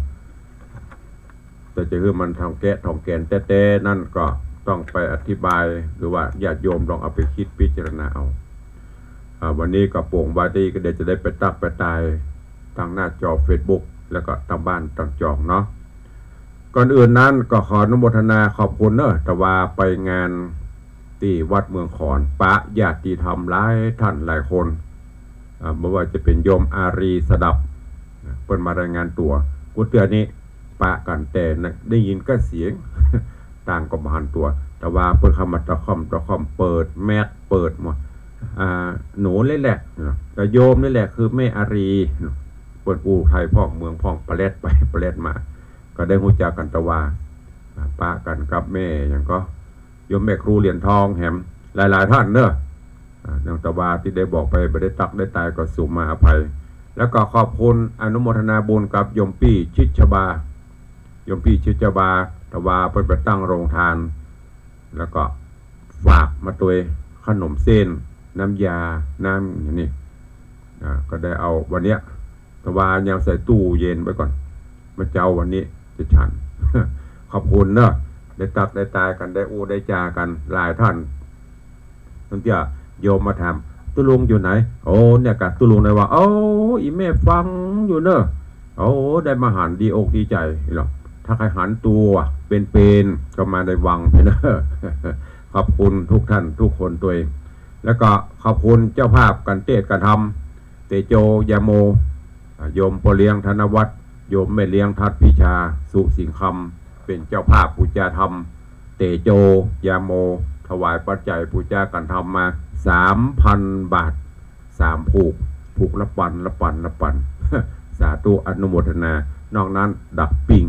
[SPEAKER 1] แต่จะคือมันทำแกะทำแกนแต่นั่นก็ต้องไปอธิบายหรือว่าญาติโยมลองเอาไปคิดพิจารณาเอาวันนี้ก็โป่งวาดีก็เดี๋ยวจะได้ไปตักไปตายทางหน้าจอ Facebook แล้วก็ทางบ้านทางจองเนาะก่อนอื่นนั้นก็ขออนุโมทนาขอบคุณเนอะแต่ว่าไปงานที่วัดเมืองขอนปะญาติธรรมหลายท่านหลายคนไม่ว่าจะเป็นโยมอารีสดับเปิดมารายงานตัวกูเตือนนี้ปะกันแต่ได้ยินก็เสียง ต่างก็มาหันตัวแต่ว่าเปิดคำมาตะคอมเปิดแมสเปิดหมดหนูเลยแหละแต่โยมนี่แหละคือแม่อารีเปิดอูไทยพ่องเมืองพ่องประเลดไปประเลดมาก็ได้หูจักกันตะวาปะกันกับแม่อย่างก็โยมแม่ครูเหรียญทองแหมหลายท่านเนอะอย่างตะวาที่ได้บอกไปไม่ได้ตักได้ตายก็สุมาอภัยแล้วก็ขอบคุณอนุโมทนาบุญกับโยมปี้ชิดชบาโยมปี้ชิดชบาตะวาไปตั้งโรงทานแล้วก็ฝากมาตัวขนมเส้นน้ำยาน้ำอย่างนี้ก็ได้เอาวันเนี้ยแต่ว่ายังใส่ตู้เย็นไว้ก่อนมาเจ้าวันนี้จะฉัน ขอบคุณเนอะได้ตักได้ตายกันได้อู้ได้จากันหลายท่านตั้งแต่โยมมาถามตุลุงอยู่ไหนโอ้เนี่ยกัดตุลุงเลยว่าโอ้อีแม่ฟังอยู่เนอะโอ้ได้มาหันดีอกดีใจหรอกถ้าใครหันตัวเป็นก็มาได้วังไปเนอะขอบคุณทุกท่านทุกคนตัวเองแล้วก็ขอบคุณเจ้าภาพกันเทศกันทำเตโจยาโมโยมปเลี้ยงธนวัฒน์โยมแม่เลี้ยงทัดพิชาสุสิงคำเป็นเจ้าภาพปูจาธรรมเตโจยาโมถวายปัจจัยปูจากันทำมา 3,000 บาท3ผูกละปัน สาธุอนุโมทนานอกนั้นดับปิ่ง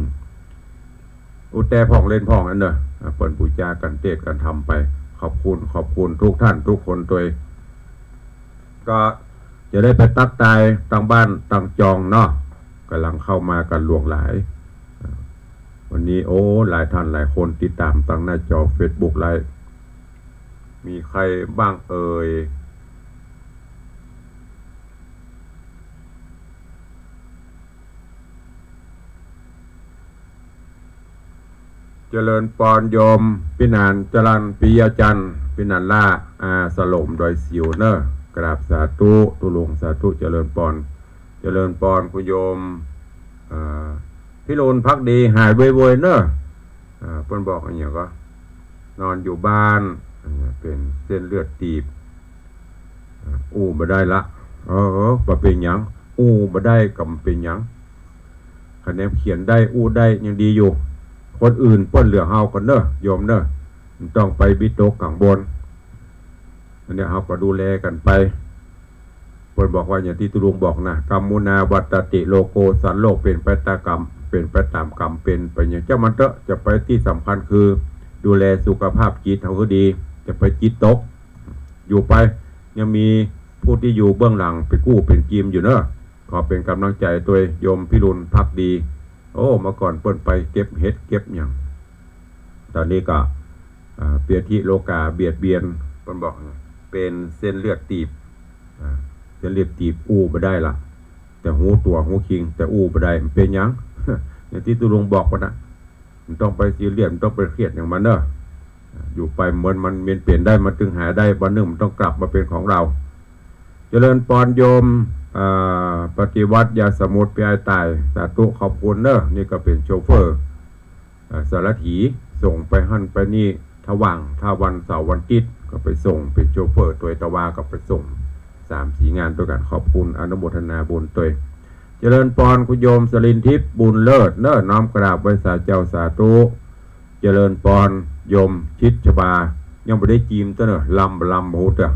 [SPEAKER 1] อุแต่พ่องเล่นพ่องนั่นเนอะเปิดปูจากันเทศกันทำไปขอบคุณทุกท่านทุกคนตัวก็จะได้ไปตักตายตั้งบ้านตั้งจองเนาะกำลังเข้ามากันหลวงหลายวันนี้โอ้หลายท่านหลายคนติดตามตั้งหน้าจอ Facebook ไลฟ์มีใครบ้างเอ่ยเจริญปอนโยมพินานจรันปิยจันทร์พินันล่าสลมโดยสิวเนอร์กราบสาธุตุลงสาธุเจริญปอนคุณโยมพิรุณพักดีหายเว่ยๆเนอะเพิ่นบอกอย่างเงี้ยก็นอนอยู่บ้านเป็นเส้นเลือดตีบบ่ได้ละบ่เป็นหยังบ่ได้กำเป็นหยังคะแนนเขียนได้ได้ยังดีอยู่คนอื่นป้นเหลือเฮากันเนอะโยมเนอะต้องไปบิโตกข้างบนอันนี้เฮาก็ดูแลกันไปเพิ่นบอกว่าอย่างที่ตุลุงบอกนะกัมมุนาวัตติโลโกสันโลกเป็นไปตามกรรมเป็นไปตามกรรมเป็นไปอย่างเจ้ามันเถอะจะไปที่สำคัญคือดูแลสุขภาพจิตเฮาก็ดีจะไปจิตตกอยู่ไปยังมีผู้ที่อยู่เบื้องหลังไปกู้เป็นกีมอยู่เนอะขอเป็นกำลังใจตัวโยมพิรุณพักดีเมื่อก่อนเปิ้นไปเก็บเห็ดเก็บอย่างตอนนี้ก็เปียทิโลกาเบียดเบียนเปิ้นบอกเป็นเส้นเลือดตีบเส้นเลือดตีบบ่ได้ละแต่หูคิงแต่บ่ได้มันเป็นหยัง อย่างที่ตุลุงบอกว่านะมันต้องไปซีเรียสมันต้องไปเครียดอย่างมันเนอะอยู่ไปมันเปลี่ยนได้มันถึงหาได้วันหนึ่งมันต้องกลับมาเป็นของเราเจริญปอนโยมปฏิวัติยาสมุทรพิไอตายสาธุขอบคุณเนอะนี่ก็เป็นโชเฟอร์สารถีส่งไปหั่นไปนี่ถ้าวันเสาร์วันอาทิตย์ก็ไปส่งเป็นโชเฟอร์ตัวตะวาก็ไปส่ง3-4 งานตัวกันขอบคุณอนุโมทนาบุญตัว เจริญพรคุณโยมสลินทิพย์บุญเลิศเน้อน้อมกราบไว้สาเจ้าสาธุเจริญพรโยมชิดชบายังไม่ได้จีมตัวเนอะลำหูเถอะ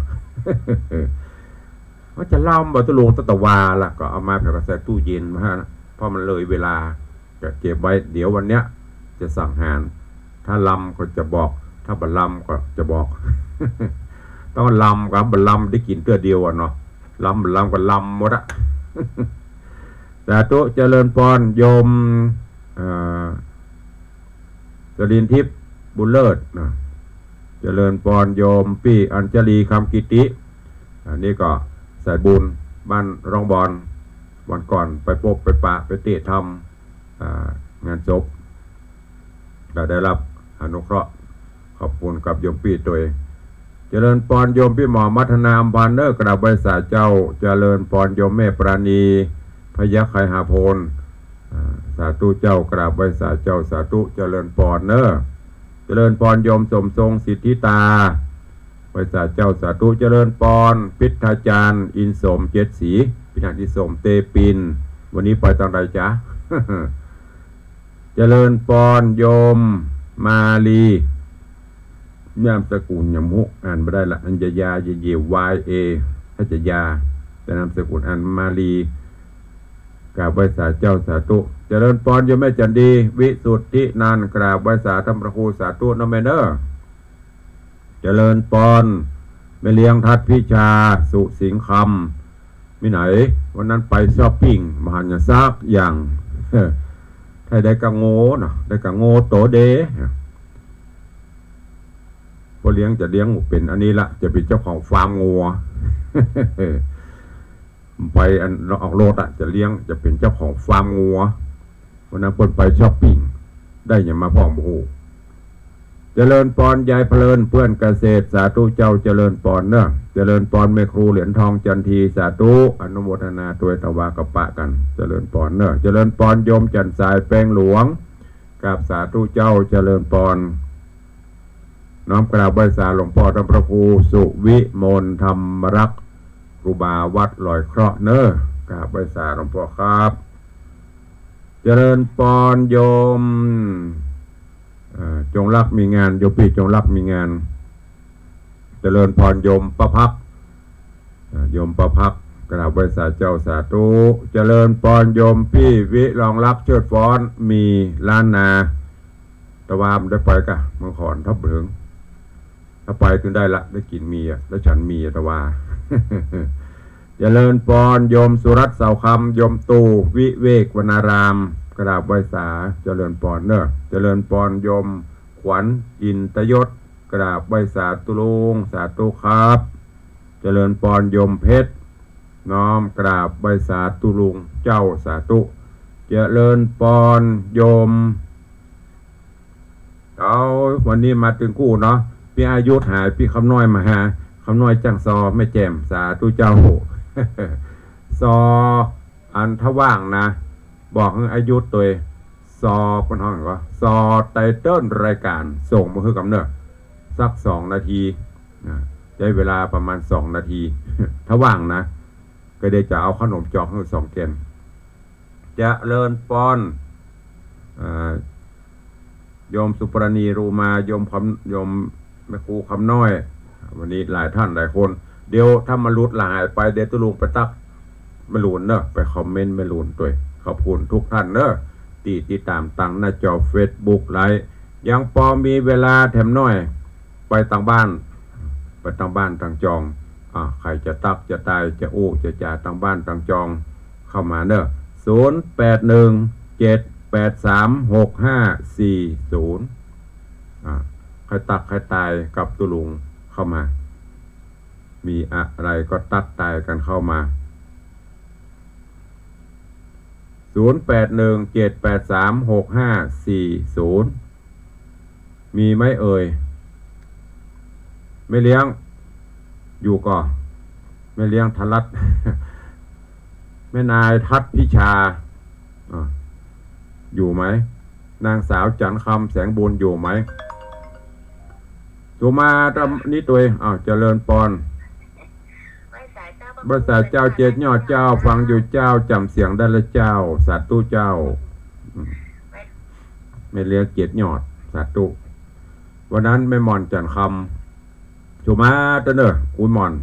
[SPEAKER 1] ว่าจะล่ำบ่ตะลงตะวาล่ะก็เอามาแผ่กระแสตู้เย็นมาฮะเพราะมันเลยเวลาจะเก็บไว้เดี๋ยววันเนี้ยจะสั่งหารถ้าลำก็จะบอกถ้าบัลลำก็จะบอก ต้องลำกับบัลลำได้กินเตื้อเดียวอ่ะเนาะลำก็ลำหมดอะ สาธุเจริญพรโยมจรินทิพย์บุญเลิศนะเจริญพรโยมปี้อัญชลีคำกิติอันนี้ก็สายบุญบ้านรองบอลวันก่อนไปพบไปปะไปเตะทำงานศพก็ได้รับอนุเคราะห์ขอบคุณกับโยมปี้ตัวเองเจริญพรโยมพี่หมอมัฒนาอัมพันธ์เนอร์กราบใบสาเจ้าเจริญพรโยมแม่ปราณีพยัคฆ์ไคหาโพนสาธุเจ้ากราบใบสาเจ้าสาธุเจริญพรเนอร์เจริญพรโยมสมทรงสิทธิตาใบสาเจ้าสาธุเจริญพรพิทาจารย์อินสมเจ็ดสีพิธาธิสมเตปินวันนี้ไปตอนใดจ๊ะ เจริญพรโยมมาลีนามสกุลยมุอ่านไม่ได้ละอัญญยาเยวายเอถ้าจะยาแต่นามสกุลอันมาลีกราบไหว้สาเจ้าสาธุเจริญพรโยมแม่จันดีวิสุทธินันท์กราบไหว้สาธรรมพระครูสาธุน้องแม่เนอเจริญพรแม่เลี้ยงทัดพิชาสุสิงห์คำมิไหนวันนั้นไปช้อปปิ้งมหันยซักอย่างถ้าได้กะโง่เนาะได้กะโง่โตเดพอเลี้ยงจะเลี้ยงเป็นอันนี้ละจะเป็นเจ้าของฟาร์มงัว ไปอันออกโรดอะจะเลี้ยงจะเป็นเจ้าของฟาร์มงัววันนั้นคนไปช้อปปิ้งได้อย่างมาพ่องบูเจริญพรยายเพลินเพื่อนเกษตรสาธุเจ้าเจริญพรเนอะเจริญพรแม่ครูเหรียญทองจันทีสาธุอนุโมทนาตัวตวากปะกันเจริญพรเนอะเจริญพรโยมจันทร์สายแปลงหลวงกับสาธุเจ้าเจริญพรน้อมกราบไหว้สาหลวงพ่อธรรมพระครูสุวิมลธรรมรักษ์ครูบาวัดลอยเคราะห์เนอะกราบไหว้สาหลวงพ่อครับเจริญพรโยมจงรักมีงานโยมพี่จงรักมีงานเจริญพรโยมประภักโยมประภักกราบไหว้สาเจ้าสาธุเจริญพรโยมพี่วิรองรักเชิดฟ้อนมีล้านนาตะวามได้ไปกะมังขอนทับเบิงถ้าไปถึงได้ละได้กินมีอ่ะแล้วฉันมีตะวา เจริญพรโยมสุรัตน์เสาคำโยมตูวิเวกวนารามกราบไหว้สาเจริญพรเนอะเจริญพรโยมขวัญอินตยศกราบไหว้สาตุลุงสาธุครับเจริญพรโยมเพชรน้อมกราบไหว้สาตุลุงเจ้าสาธุเจริญพรโยมเอาวันนี้มาถึงคู่เนาะพี่อายุหายพี่คำน้อยมาหาคำน้อยจังซอไม่แจ่มสาธุเจ้า ซออันถ้าว่างนะบอกให้อายุตัวซอคนห้องก็ซอไตเติ้ลรายการส่งมาคือกำเนิดสัก2 นาทีใช้เวลาประมาณ2 นาที ถ้าว่างนะก็ได้จะเอาขนมจอกให้2 เกนจะเลินปอนโยมสุปรณีรูมาโยมแม่ครูคำน้อยวันนี้หลายท่านหลายคนเดี๋ยวถ้ามาลุดหายไปเดี๋ยวตุลุงไปตักไม่ลุนเนอะไปคอมเมนต์ไม่ลุนตัวขอบคุณทุกท่านเนอะติดตามตั้งหน้าจอ Facebook ไลฟ์ยังพอมีเวลาแถมน้อยไปต่างบ้านต่างจองใครจะตักจะตายจะอู้จะจ่าต่างบ้านต่างจองเข้ามาเนอะ0817836540ใครตักใครตายกับตุลุงเข้ามามีอะไรก็ตักตายกันเข้ามา0817836540มีไหมเอ่ยไม่เลี้ยงอยู่ก่อไม่เลี้ยงทลัด แม่นายทัดพิชาอยู่ไหมนางสาวจันคำแสงบุญอยู่ไหมตัวมาตามนี้ตัวเจริญพร
[SPEAKER 2] ไหว้สายเจ้าพ
[SPEAKER 1] ภาษาเจ้าเจ็ดยอดเจ้าฟังอยู่เจ้าจำเสียงได้ละเจ้าสาธุเจ้าไม่เรียกเจ็ดยอดสาธุวันนั้นไม่มอนจันคำชูมาเตเนออุ้ยมอน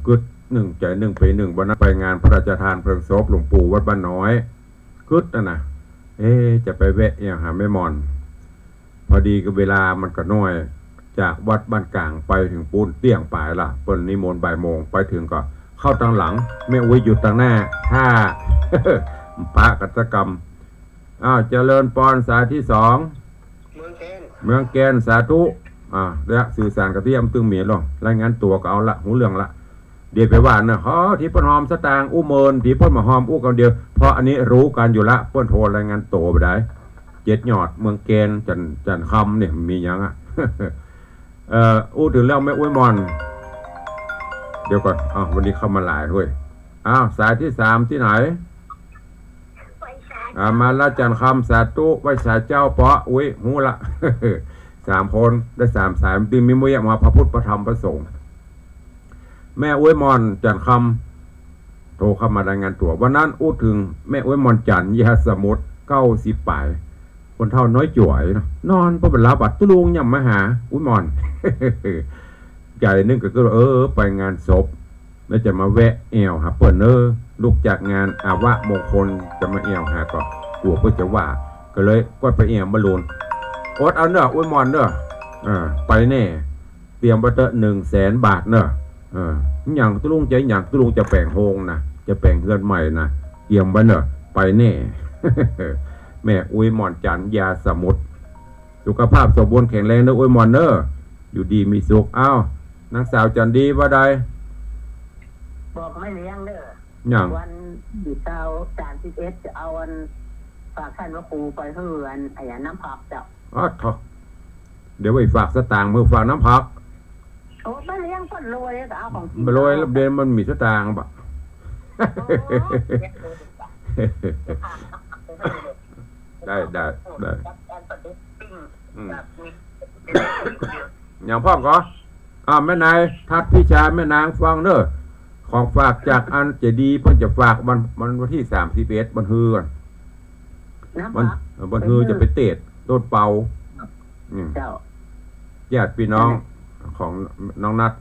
[SPEAKER 1] กึดหนึ่งใจหนึ่งไปหนึ่งวันนั้นไปงานพระราชทานเพลิงศพหลวงปู่วัดบ้านน้อยกึดนะจะไปแวะอย่างหาไม่มอนพอดีกับเวลามันก็น้อยจากวัดบ้านกลางไปถึงปูนเตี้ยงป่ายละเปิ้นนิมนต์บ่ายโมงไปถึงก็เข้าทางหลังแม่อุ้ยอยู่ทางหน้าถ้า พระกัจกรรมเจริญปอนสายที่สองเมืองแกนสาธุและสื่อสารกับที่อำตึงเมียหรอรายงานตัวก็เอาละหูเรื่องละเดี๋ยวไปว่าเนอะที่ป้นหอมสตางอู้เมินที่ป้นมาหอมอู้กันเดียวเพราะอันนี้รู้กันอยู่ละป้นโทรรายงานตัวไปได้เจ็ดยอดเมืองแกนจันคำเนี่ยมีอย่างอู้ถึงเรื่องแม่อุ้ยมอนเดี๋ยวก่อนวันนี้เข้ามาหลายด้วยสายที่สามที่ไหนมาละจันคำสาธุไว้สาเจ้าเปาะอุ้ยหูละ 3 คนได้3 สายตึงมีมุยมาพระพุทธพระธรรมพระสงฆ์แม่อุ้ยมอนจันคำโทรเข้ามารายงานตัววันนั้นอู้ถึงแม่อุ้ยมอนจันยาสมุทร90 ป่ายคนเท่าน้อยจ่วยนอนพระบรรลับบัดตุลุงยังมาหาอุ้ยมอน ใจนึงก็ไปงานศพแล้วจะมาแวะแอวหาเปิ้นลูกจากงานอาวะมงคลจะมาแอวหาก็กลัวเพื่อจะว่าก็เลยก็ไปแอวมาลูนอดเอาเนอะอุ้ยมอนเนอะไปแน่เตรียมบัตร100,000 บาทเนอะอย่างตุลุงใจอย่างตุลุงจะแปลงโฮงนะจะแปลงเฮือนใหม่นะเตรียมไว้เนอะไปแน่ แม่อุ้ยมอนจันยาสมุทรสุขภาพสมบูรณ์แข็งแรงเนอะอุ้ยมอนเนอะอยู่ดีมีสุขนางสาวจันดีว่าใด
[SPEAKER 2] บอกไม่เลี้ยงเด้อ
[SPEAKER 1] อย่าง
[SPEAKER 2] วันดิเตา31จะเอาวันฝากท่านพระครูไปเฮือนน้ำผักเจ้า
[SPEAKER 1] เดี๋ยวไปฝากสตางค์มือฝากน้ำผัก
[SPEAKER 2] โอ้ไม่เลี้ยงคนรวยก็เอาของ
[SPEAKER 1] ไปรวยแล้วเดนมันมีสตางค์ปะได้อย่างพ่อก็แม่นายทัดพี่ชายแม่นางฟังเนอะของฝากจากอันจะดีเพิ่นจะฝากวันที่31บันฮือกันบันฮือจะไปเตะต้นเปาญาติพี่น้องของน้องนัด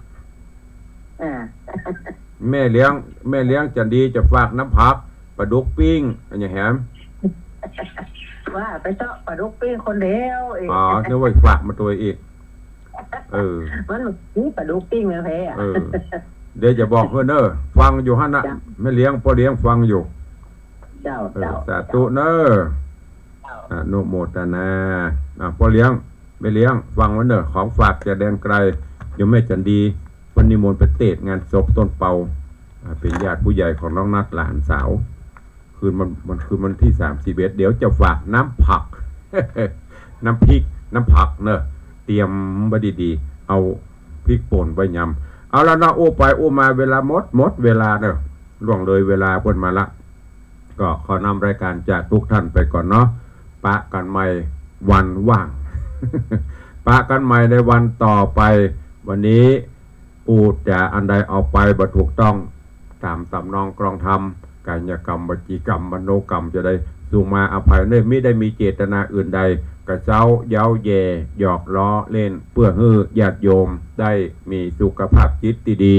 [SPEAKER 1] แม่เลี้ยงจันดีจะฝากน้ำผักปลาดุกปิ้งอย่างแหม
[SPEAKER 2] ว่าไปเจาะปลาดุกปิ้งคนเดียวเอง
[SPEAKER 1] นึกว่าฝากมาตัวอีก
[SPEAKER 2] มันนี่ปลาดุกปิ้งเลย
[SPEAKER 1] เดี๋ยวจะบอกเพื่อนเนอะฟังอยู่ฮะนะแม่เลี้ยงพ่อเลี้ยงฟังอยู่
[SPEAKER 2] เจ้า
[SPEAKER 1] สาธุเนอะโนโมตนาพ่อเลี้ยงแม่เลี้ยงฟังไว้เนอะของฝากจะแดนไกลอยู่แม่จันดีวันนิมนต์ไปเตะงานศพต้นเปาเป็นญาติผู้ใหญ่ของน้องนัดหลานสาวคืนมันคืนวันที่31เดี๋ยวจะฝากน้ำผัก น้ำพริกน้ำผักเนอะเตรียมไว้ดีๆเอาพริกป่นไว้ยำเอาแล้วนะโอ้ไปโอ้มาเวลาหมดเวลาเนอะล่วงเลยเวลาพ้นมาละก็ขอนำรายการจากทุกท่านไปก่อนเนาะปะกันใหม่วันว่าง ปะกันใหม่ในวันต่อไปวันนี้ปูจะอันใดเอาไปบ่ถูกต้องตามตำนองกรองธรรมกายกรรมวจีกรรมมโนกรรมจะได้สู่มาอภัยเนื่อไม่ได้มีเจตนาอื่นใดกระเจ้าเย้าแย่หยอกล้อเล่นเพื่อให้ญาติโยมได้มีสุขภาพจิตดี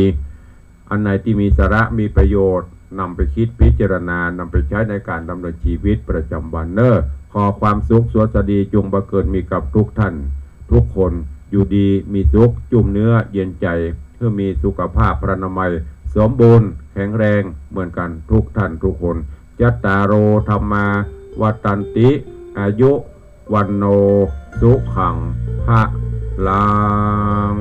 [SPEAKER 1] อันไหนที่มีสาระมีประโยชน์นำไปคิดพิจารณานำไปใช้ในการดำเนินชีวิตประจำวันขอความสุขสวัสดีจงบังเกิดมีกับทุกท่านทุกคนอยู่ดีมีสุขจุ่มเนื้อเย็นใจเพื่อมีสุขภาพพรรณนามัยสมบูรณ์แข็งแรงเหมือนกันทุกท่านทุกคนยัตตาโรธรรมาวัตันติอายุวันโนสุขังพะลัง